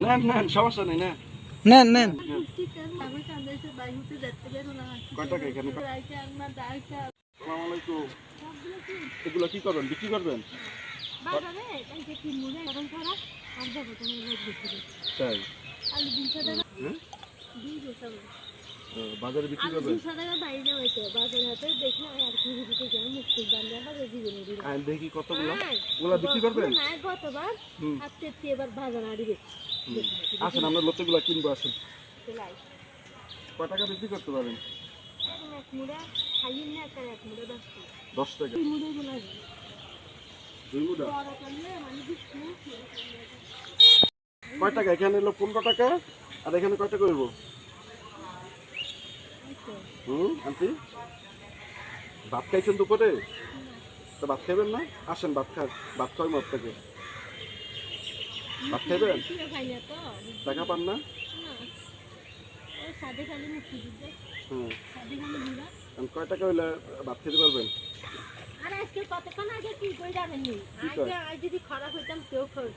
নেন নেন, সমস্যা নেই, নেন নেন নেন। কয় টাকা এখানে? আসসালামু আলাইকুম। এগুলো কি করবেন, বিক্রি করবেন? তাই? হ্যাঁ? বাজারে বিক্রি করবেন? দেখি কতগুলো ওগুলা বিক্রি করবেন। হুম। আসেন আমরা লতিগুলো কিনবো, আসেন। কয় টাকা বিক্রি করতে পারেন? 10 টাকা। 2 মুঠা? কয় টাকা? এখানে হলো 15 টাকা, আর এখানে কয় টাকা হইব? আন্টি, ভাত খাইছেন দুপুরে? তো ভাত খাইবেন না? আসেন ভাত খান, ভাত খাওয়াই মত থেকে। ভাত খাইবেন? টাকা পান না? হ্যাঁ, কয় টাকা হইলে ভাত খেতে পারবেন? আর আজকে কতক্ষণ আগে কি কই জানেননি? আজকে যদি খারাপ হইতাম কেউ